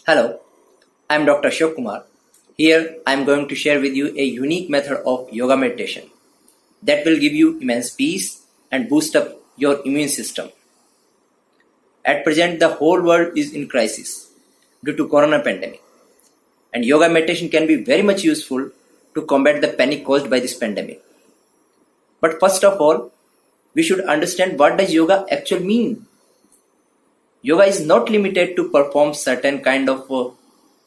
Hello, I'm Dr. Ashok Kumar. Here I'm going to share with you a unique method of yoga meditation that will give you immense peace and boost up your immune system. At present, the whole world is in crisis due to corona pandemic, and yoga meditation can be very much useful to combat the panic caused by this pandemic. But first of all, we should understand what does yoga actually mean. Yoga is not limited to perform certain kind of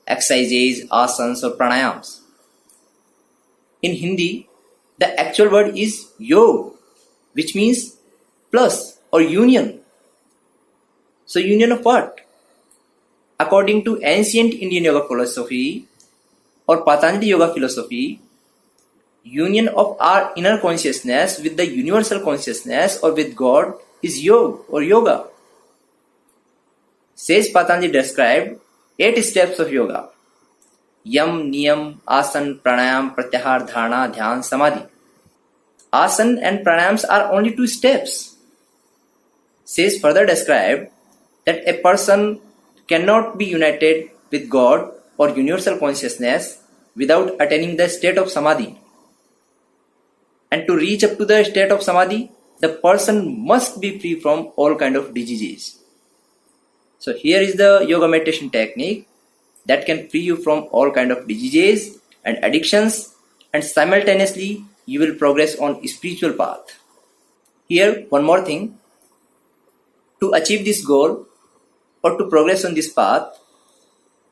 exercises, asanas or pranayams. In Hindi, the actual word is yog, which means plus or union. So union of what? According to ancient Indian yoga philosophy or Patanjali yoga philosophy, union of our inner consciousness with the universal consciousness or with God is yoga or yoga. Sage Patanjali described 8 steps of yoga: Yam, Niyam, Asan, Pranayam, Pratyahar, Dharana, Dhyan, Samadhi. Asan and pranayams are only 2 steps. Sage further described that a person cannot be united with God or universal consciousness without attaining the state of samadhi. And to reach up to the state of samadhi, the person must be free from all kind of diseases. So here is the yoga meditation technique that can free you from all kind of diseases and addictions, and simultaneously you will progress on spiritual path. Here one more thing, to achieve this goal or to progress on this path,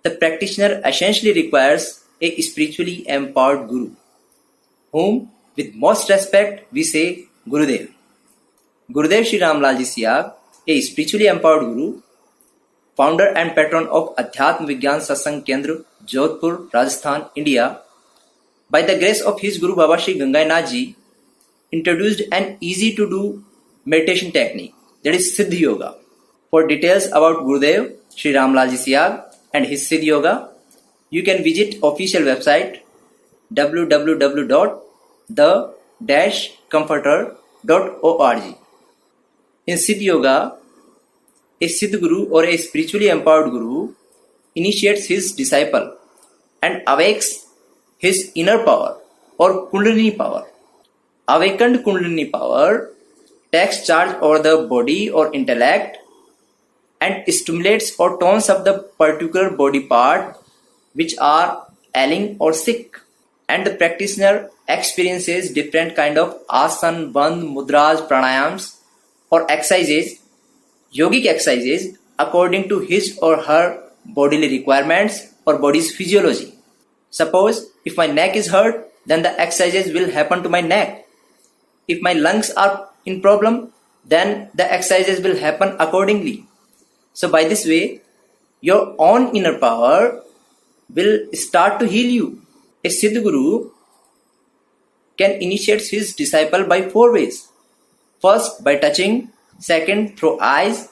the practitioner essentially requires a spiritually empowered guru, whom with most respect we say Gurudev. Gurudev Shri Ramlal Ji Siag, a spiritually empowered guru, founder and patron of Adhyatma Vigyan Satsang Kendra, Jodhpur, Rajasthan, India, by the grace of his Guru Baba Shri Gangai Nath Ji, introduced an easy to do meditation technique, that is Siddha Yoga. For details about Gurudev Shri Ramlal Ji Siag and his Siddha Yoga, you can visit official website www.the-comforter.org. In Siddha Yoga, a Siddha Guru or a spiritually empowered Guru initiates his disciple and awakes his inner power or Kundalini power. Awakened Kundalini power takes charge over the body or intellect and stimulates or tones up the particular body part which are ailing or sick. And the practitioner experiences different kind of asana, bandh, mudras, pranayams or exercises, yogic exercises according to his or her bodily requirements or body's physiology. Suppose if my neck is hurt, then the exercises will happen to my neck. If my lungs are in problem, then the exercises will happen accordingly. So by this way, your own inner power will start to heal you. A Siddha Guru can initiate his disciple by 4 ways. First, by touching. Second, through eyes.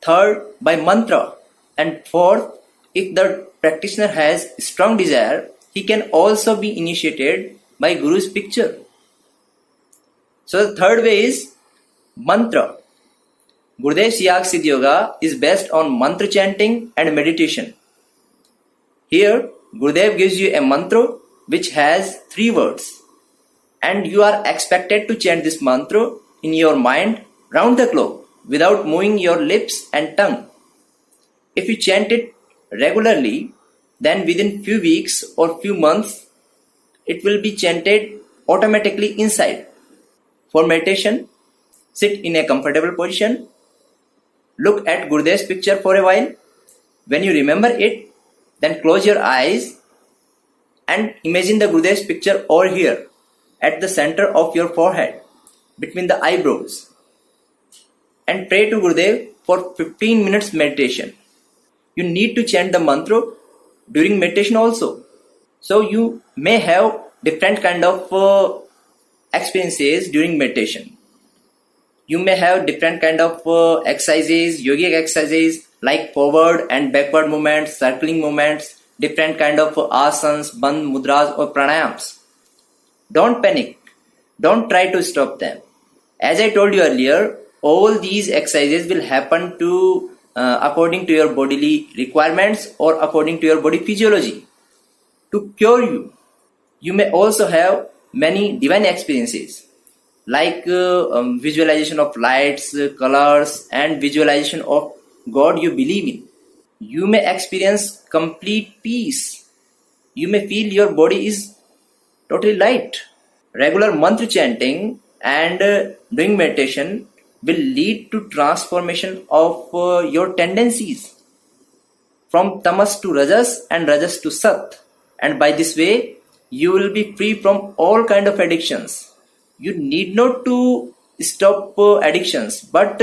Third, by mantra. And fourth, if the practitioner has strong desire, he can also be initiated by Guru's picture. So the third way is mantra. Gurudev Siag Siddha Yoga is based on mantra chanting and meditation. Here, Gurudev gives you a mantra which has 3 words, and you are expected to chant this mantra in your mind round the clock without moving your lips and tongue. If you chant it regularly, then within few weeks or few months, it will be chanted automatically inside. For meditation, sit in a comfortable position. Look at Gurudev's picture for a while. When you remember it, then close your eyes and imagine the Gurudev's picture over here at the center of your forehead, between the eyebrows. And pray to Gurudev for 15 minutes meditation. You need to chant the mantra during meditation also. So you may have different kind of experiences during meditation. You may have different kind of exercises, yogic exercises like forward and backward movements, circling movements, different kind of asanas, bandh, mudras or pranayams. Don't panic. Don't try to stop them. As I told you earlier, all these exercises will happen to according to your bodily requirements or according to your body physiology to cure you. You may also have many divine experiences like visualization of lights, colors, and visualization of God you believe in. You may experience complete peace. You may feel your body is totally light. Regular mantra chanting and doing meditation will lead to transformation of your tendencies from tamas to rajas and rajas to sat, and by this way you will be free from all kind of addictions. You need not to stop addictions, but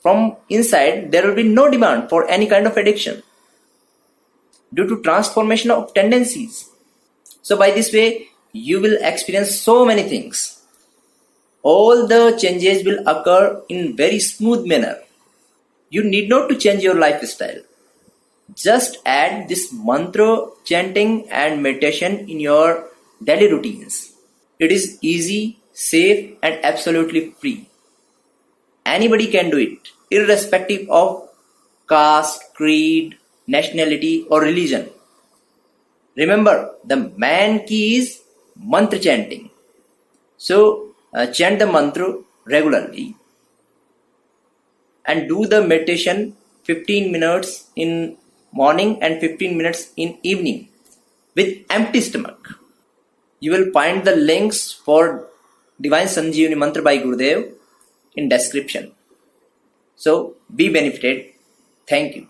from inside there will be no demand for any kind of addiction due to transformation of tendencies. So by this way you will experience so many things. All the changes will occur in very smooth manner. You need not to change your lifestyle. Just add this mantra chanting and meditation in your daily routines. It is easy, safe, and absolutely free. Anybody can do it, irrespective of caste, creed, nationality, or religion. Remember, the main key is mantra chanting. So, chant the mantra regularly and do the meditation 15 minutes in morning and 15 minutes in evening with empty stomach. You will find the links for Divine Sanjeevani Mantra by Gurudev in description. So be benefited. Thank you.